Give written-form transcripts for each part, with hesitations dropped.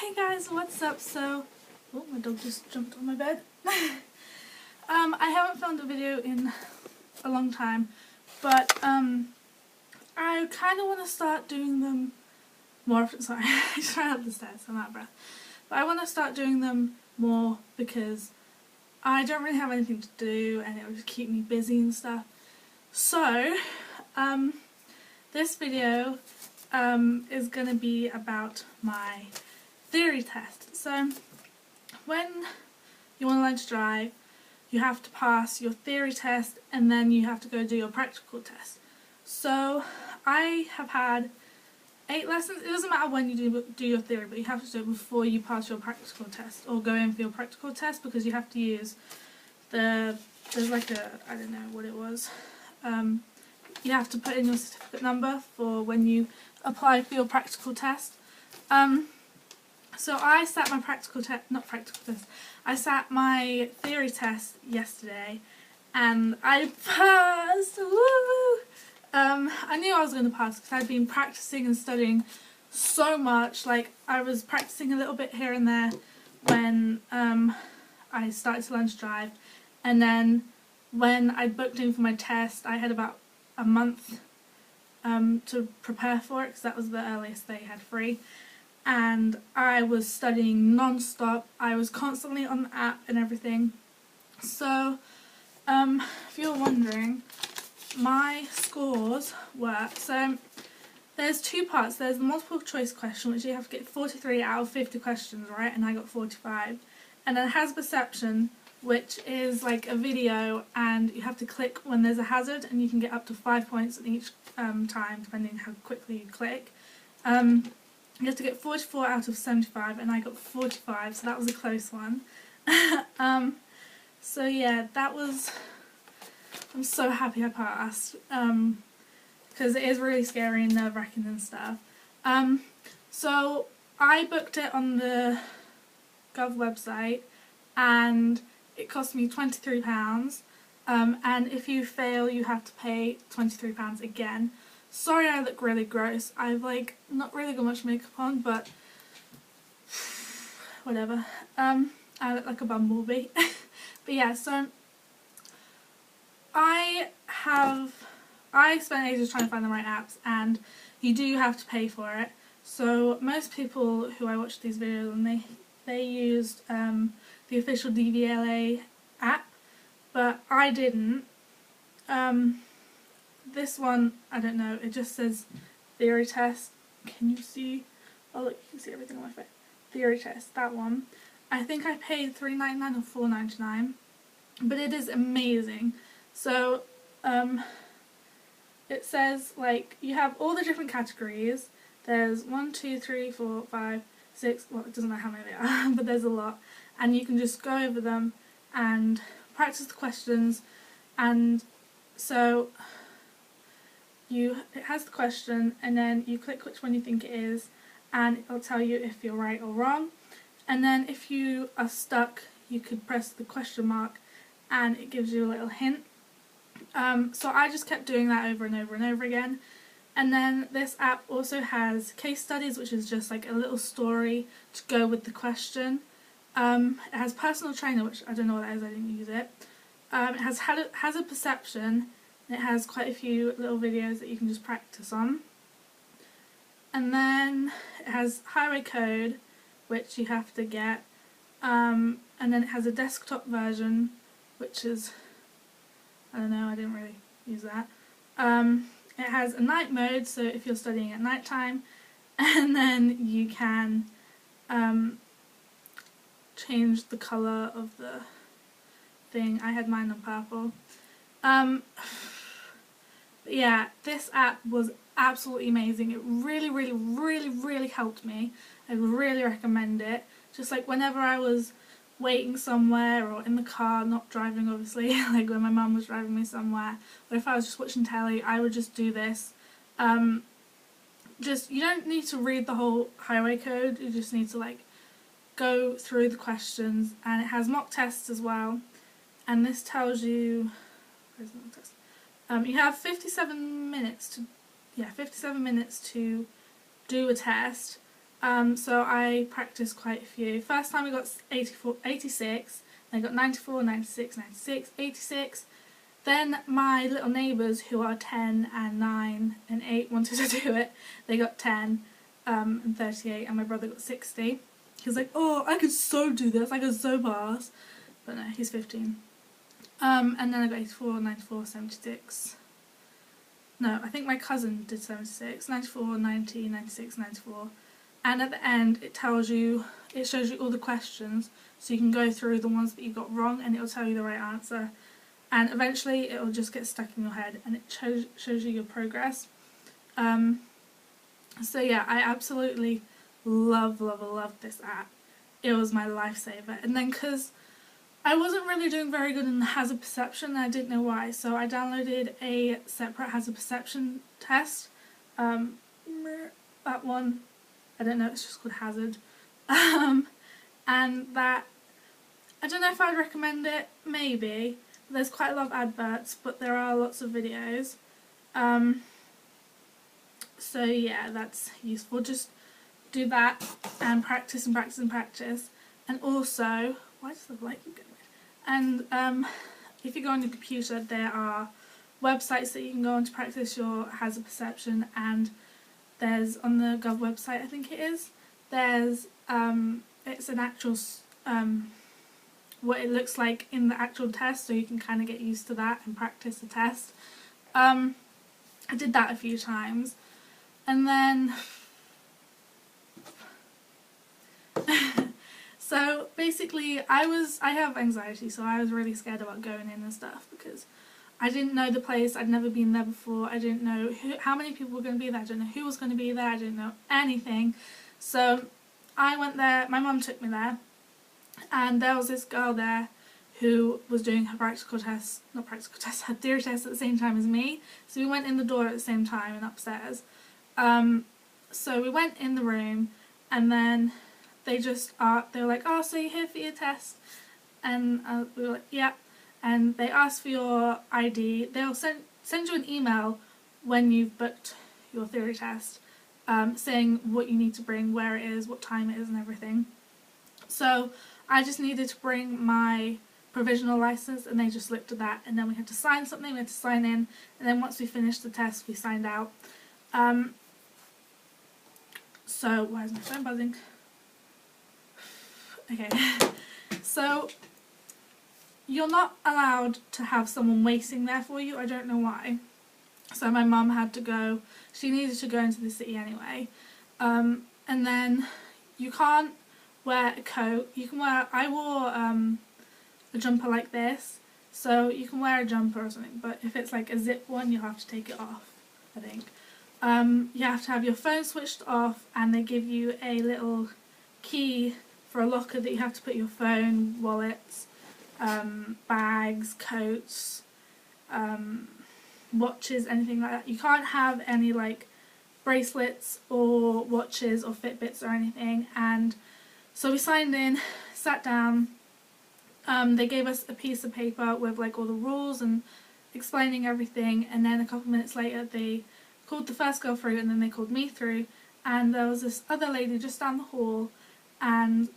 Hey guys, what's up? So, oh, my dog just jumped on my bed. I haven't filmed a video in a long time, but I kind of want to start doing them more often. Sorry, I just ran up the stairs, I'm out of breath. But I want to start doing them more because I don't really have anything to do and it will just keep me busy and stuff. So, this video is going to be about my theory test. So when you want to learn to drive, you have to pass your theory test and then you have to go do your practical test. So I have had 8 lessons. It doesn't matter when you do your theory, but you have to do it before you pass your practical test or go in for your practical test, because you have to use there's like a, I don't know what it was, you have to put in your certificate number for when you apply for your practical test. So I sat my I sat my theory test yesterday and I passed. Woo! I knew I was going to pass because I'd been practicing and studying so much. Like, I was practicing a little bit here and there when I started to learn to drive, and then when I booked in for my test I had about a month to prepare for it because that was the earliest they had free. And I was studying non-stop. I was constantly on the app and everything. So, if you're wondering, my scores were, so there's 2 parts. There's the multiple choice question, which you have to get 43 out of 50 questions, right? And I got 45. And then hazard perception, which is like a video and you have to click when there's a hazard, and you can get up to 5 points each time, depending how quickly you click. You have to get 44 out of 75 and I got 45, so that was a close one. So yeah, that was, I'm so happy I passed, because it is really scary and nerve-wracking and stuff. So I booked it on the Gov website and it cost me £23, and if you fail you have to pay £23 again. Sorry I look really gross. I've like not really got much makeup on, but whatever. I look like a bumblebee. But yeah, so I spent ages trying to find the right apps, and you do have to pay for it. So most people who I watched these videos on, they used the official DVLA app, but I didn't. This one, I don't know, it just says theory test. Can you see? Oh look, you can see everything on my face. Theory test, that one. I think I paid $3.99 or $4.99, but it is amazing. So, it says, like, you have all the different categories. There's 1, 2, 3, 4, 5, 6, well, it doesn't know how many there are, but there's a lot. And you can just go over them and practice the questions. And so it has the question, and then you click which one you think it is, and it'll tell you if you're right or wrong. And then if you are stuck, you could press the question mark and it gives you a little hint. So I just kept doing that over and over and over again. And then this app also has case studies, which is just like a little story to go with the question. It has personal trainer, which I don't know what that is, I didn't use it. It has hazard perception. It has quite a few little videos that you can just practice on. And then it has highway code, which you have to get. And then it has a desktop version, which is, I don't know, I didn't really use that. It has a night mode, so if you're studying at night time. And then you can change the colour of the thing. I had mine on purple. Yeah, this app was absolutely amazing. It really, really, really, really helped me. I really recommend it. Just like whenever I was waiting somewhere or in the car, not driving obviously, like when my mum was driving me somewhere, or if I was just watching telly, I would just do this. You don't need to read the whole highway code, you just need to like go through the questions, and it has mock tests as well. And this tells you, where's the mock test? You have 57 minutes to do a test, So I practiced quite a few. First time I got 84, 86, then I got 94, 96, 96, 86. Then my little neighbours who are 10 and 9 and 8 wanted to do it. They got 10 and 38, and my brother got 60. He was like, oh, I could so do this, I could so pass. But no, he's 15. And then I got 84, 94, 76. No, I think my cousin did 76, 94, 90, 96, 94. And at the end it tells you, it shows you all the questions, so you can go through the ones that you got wrong and it will tell you the right answer. And eventually it will just get stuck in your head and it shows you your progress. So yeah, I absolutely love this app. It was my lifesaver. And then because I wasn't really doing very good in the hazard perception and I didn't know why, so I downloaded a separate hazard perception test. That one, I don't know, it's just called Hazard. And that, I don't know if I'd recommend it, maybe. There's quite a lot of adverts, but there are lots of videos. So yeah, that's useful. Just do that and practice and practice and practice. And also, why does the light keep going red? And if you go on your computer, there are websites that you can go on to practice your hazard perception, and there's on the Gov website, I think it is, there's it's an actual what it looks like in the actual test, so you can kind of get used to that and practice the test. I did that a few times, and then so basically I have anxiety, so I was really scared about going in and stuff because I didn't know the place, I'd never been there before, I didn't know how many people were going to be there, I didn't know who was going to be there, I didn't know anything. So I went there, my mum took me there, and there was this girl there who was doing her practical test, not practical test, her theory test at the same time as me. So we went in the door at the same time and upstairs. So we went in the room, and then they were like, oh, so you're here for your test? And we were like, yeah. And they asked for your ID. They'll send you an email when you've booked your theory test, saying what you need to bring, where it is, what time it is and everything. So I just needed to bring my provisional license, and they just looked at that, and then we had to sign something, we had to sign in, and then once we finished the test we signed out. So why is my phone buzzing? Okay. So you're not allowed to have someone waiting there for you, I don't know why. So my mum had to go, she needed to go into the city anyway. And then you can't wear a coat. You can wear, I wore a jumper like this, so you can wear a jumper or something, but if it's like a zip one you'll have to take it off, I think. You have to have your phone switched off, and they give you a little key for a locker that you have to put your phone, wallets, bags, coats, watches, anything like that. You can't have any like bracelets or watches or Fitbits or anything. And so we signed in, sat down, they gave us a piece of paper with like all the rules and explaining everything, and then a couple minutes later they called the first girl through, and then they called me through, and there was this other lady just down the hall, and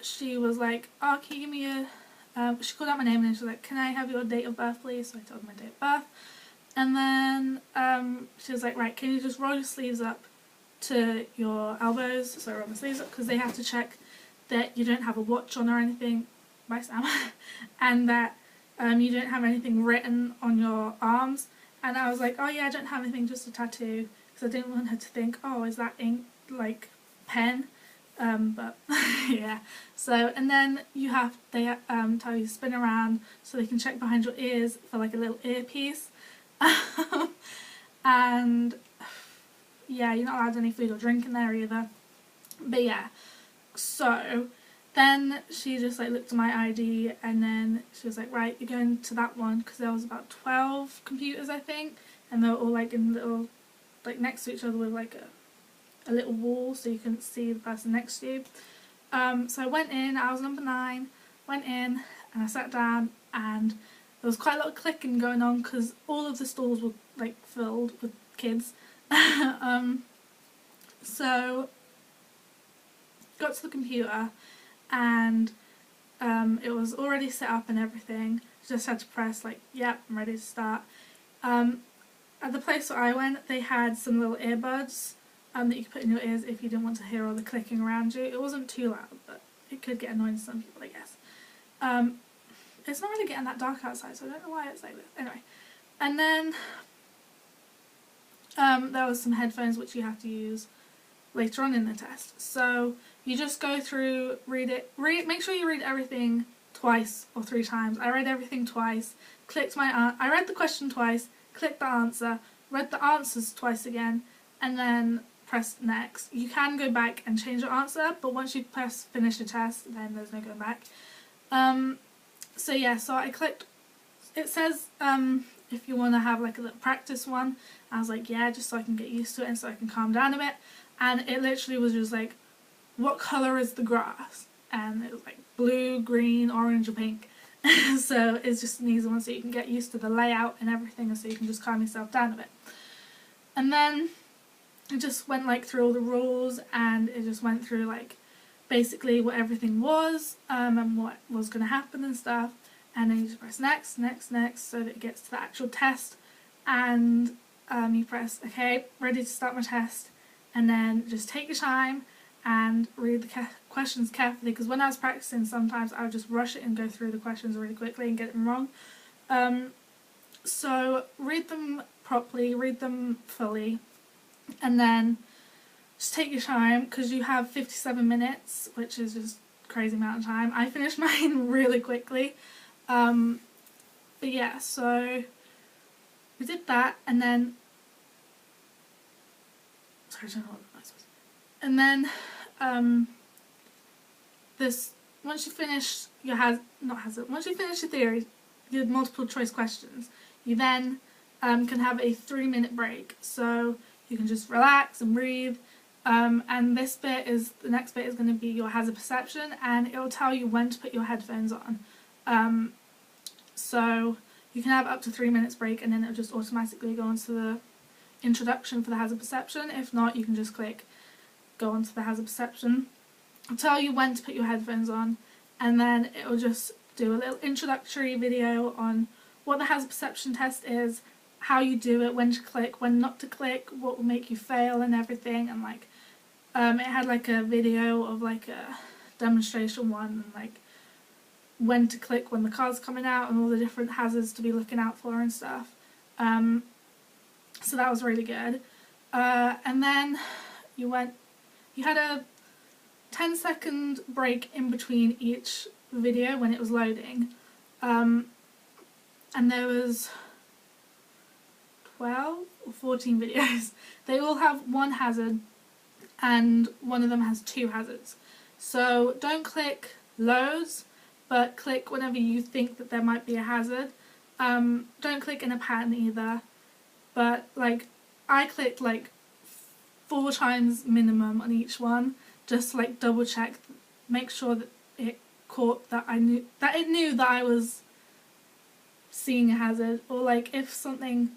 she was like, oh, can you give me a she called out my name, and she was like, can I have your date of birth please? So I told her my date of birth, and then she was like, right, can you just roll your sleeves up to your elbows? So I rolled my sleeves up because they have to check that you don't have a watch on or anything, by Sam, and that you don't have anything written on your arms. And I was like, oh yeah, I don't have anything, just a tattoo, because I didn't want her to think, oh, is that ink, like pen? But yeah. So, and then they tell you to spin around so they can check behind your ears for like a little earpiece. And yeah, you're not allowed any food or drink in there either. But yeah, so then she just like looked at my ID, and then she was like, right, you're going to that one, because there was about 12 computers I think, and they were all like in little, like next to each other with like a little wall so you couldn't see the person next to you. So I went in, I was number 9, went in and I sat down, and there was quite a lot of clicking going on because all of the stalls were like filled with kids. So got to the computer and it was already set up and everything. Just had to press like, yep, I'm ready to start. At the place where I went, they had some little earbuds that you could put in your ears if you didn't want to hear all the clicking around you. It wasn't too loud, but it could get annoying to some people, I guess. It's not really getting that dark outside, so I don't know why it's like this. Anyway, and then there was some headphones which you have to use later on in the test. So you just go through, make sure you read everything twice or 3 times. I read everything twice, I read the question twice, clicked the answer, read the answers twice again, and then pressed next. You can go back and change your answer, but once you finish the test, then there's no going back. So yeah, so I clicked, it says if you want to have like a little practice one. I was like, yeah, just so I can get used to it and so I can calm down a bit. And it literally was just like, what colour is the grass? And it was like blue, green, orange or pink. So it's just an easy one so you can get used to the layout and everything, and so you can just calm yourself down a bit. And then it just went like through all the rules, and it just went through like basically what everything was and what was going to happen and stuff. And then you just press next, next, next, so that it gets to the actual test. And you press okay, ready to start my test, and then just take your time and read the questions carefully, because when I was practicing sometimes I would just rush it and go through the questions really quickly and get them wrong. So read them properly, read them fully, and then just take your time, because you have 57 minutes, which is just a crazy amount of time. I finished mine really quickly. But yeah, so we did that, and then sorry, I don't know what I was supposed to. And then once you finish your once you finish your theory, your multiple choice questions, you then can have a 3-minute break, so you can just relax and breathe. And the next bit is going to be your hazard perception, and it will tell you when to put your headphones on. So you can have up to 3 minutes break, and then it'll just automatically go on to the introduction for the hazard perception. If not, you can just click go on to the hazard perception. It'll tell you when to put your headphones on, and then it will just do a little introductory video on what the hazard perception test is, how you do it, when to click, when not to click, what will make you fail and everything. And like it had like a video of like a demonstration one, and like when to click when the car's coming out and all the different hazards to be looking out for and stuff. So that was really good. And then you had a 10-second break in between each video when it was loading. And there was 12 or 14 videos. They all have one hazard, and one of them has 2 hazards. So don't click loads, but click whenever you think that there might be a hazard. Don't click in a pattern either, but like I clicked like 4 times minimum on each one, just to like double check, make sure that it caught that it knew that I was seeing a hazard, or like if something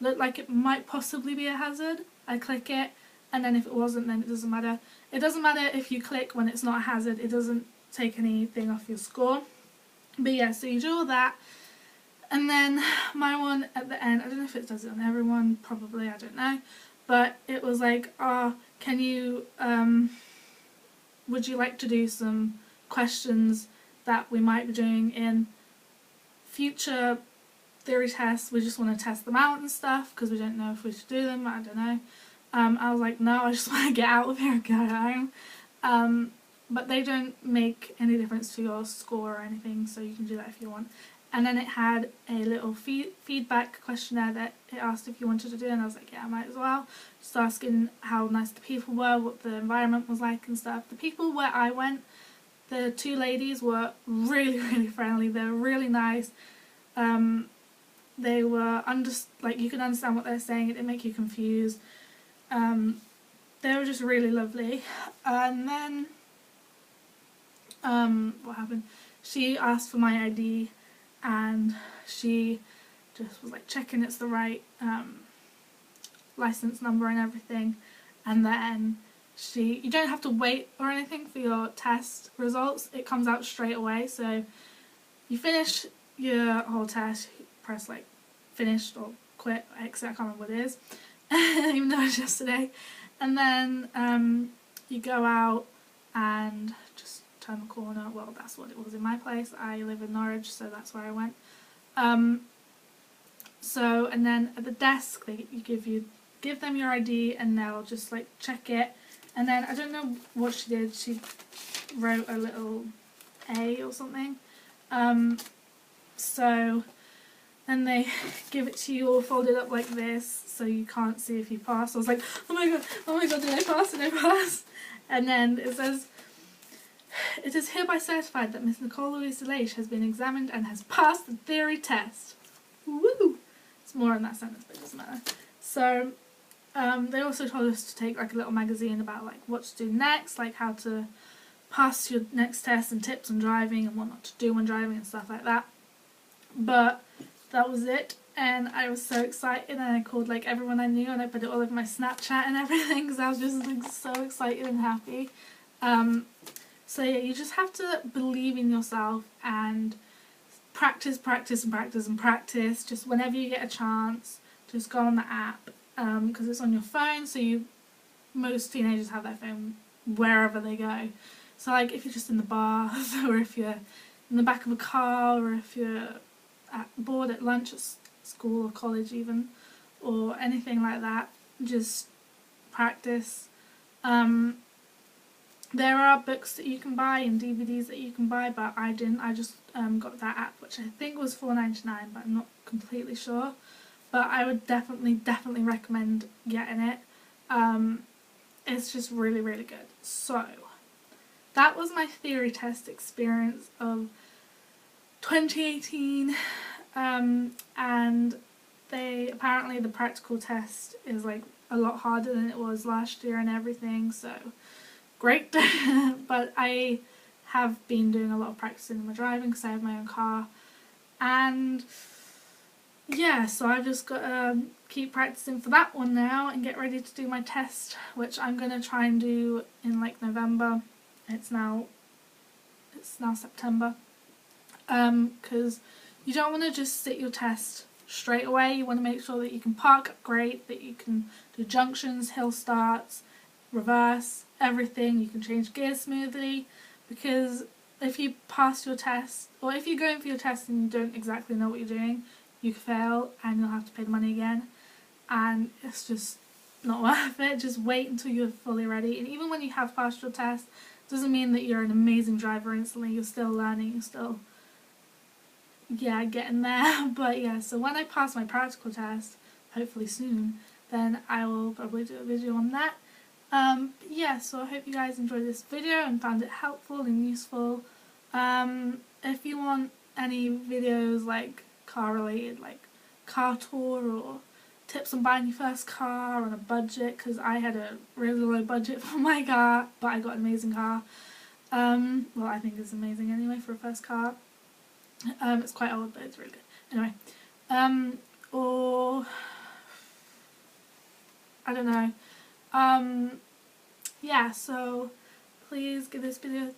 looked like it might possibly be a hazard, I click it, and then if it wasn't, then it doesn't matter. It doesn't matter if you click when it's not a hazard, it doesn't take anything off your score. But yeah, so you do all that, and then my one at the end, I don't know if it does it on everyone, probably, I don't know, but it was like, can you, would you like to do some questions that we might be doing in future theory tests? We just want to test them out and stuff, because we don't know if we should do them, I don't know. I was like, no, I just want to get out of here and go home. But they don't make any difference to your score or anything, so you can do that if you want. And then it had a little feedback questionnaire that it asked if you wanted to do, and I was like, yeah, I might as well. Just asking how nice the people were, what the environment was like and stuff. The people where I went, the 2 ladies were really, really friendly. They were really nice. They were like, you could understand what they're saying. It didn't make you confused. They were just really lovely. And then what happened? She asked for my ID, and she just was like checking it's the right license number and everything, and then you don't have to wait or anything for your test results. It comes out straight away. So you finish your whole test, you press like finished or quit, exit, I can't remember what it is, even though it was yesterday. And then you go out and just turn the corner. Well, that's what it was in my place. I live in Norwich, so that's where I went. And then at the desk, you give them your ID, and they'll just like check it. And then I don't know what she did. She wrote a little A or something. So then they give it to you all folded up like this, so you can't see if you pass. I was like, oh my god, did I pass? Did I pass? And then it says, it is hereby certified that Miss Nicole Louise DeLage has been examined and has passed the theory test. Woo! It's more in that sentence, but it doesn't matter. So they also told us to take like a little magazine about like what to do next, like how to pass your next test and tips on driving and what not to do when driving and stuff like that. But that was it, and I was so excited, and I called like everyone I knew and I put it all over my Snapchat and everything because I was just like so excited and happy. So yeah, you just have to believe in yourself and practice. Just whenever you get a chance, just go on the app, because it's on your phone, so most teenagers have their phone wherever they go. So like if you're just in the bath, or if you're in the back of a car, or if you're bored at lunch at school or college even, or anything like that, just practice. There are books that you can buy and DVDs that you can buy, but I didn't. I just got that app, which I think was $4.99, but I'm not completely sure. But I would definitely recommend getting it. It's just really, really good. So that was my theory test experience of 2018, and apparently the practical test is like a lot harder than it was last year and everything, so great. But I have been doing a lot of practicing in my driving because I have my own car, and yeah, so I've just got to keep practicing for that one now and get ready to do my test, which I'm going to try and do in like November. It's now September. Because you don't want to just sit your test straight away. You want to make sure that you can park great, that you can do junctions, hill starts, reverse, everything. You can change gears smoothly, because if you pass your test, or if you're going for your test and you don't exactly know what you're doing, you fail and you'll have to pay the money again, and it's just not worth it. Just wait until you're fully ready, and even when you have passed your test, doesn't mean that you're an amazing driver instantly. You're still learning, you're still getting there. But yeah, so when I pass my practical test, hopefully soon, then I will probably do a video on that. Yeah, so I hope you guys enjoyed this video and found it helpful and useful. If you want any videos like car related, like car tour or tips on buying your first car on a budget, because I had a really low budget for my car, but I got an amazing car. Well, I think it's amazing anyway for a first car. It's quite old, but it's really good. Anyway, or I don't know. Yeah, so please give this video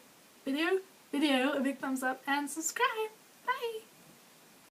a big thumbs up and subscribe.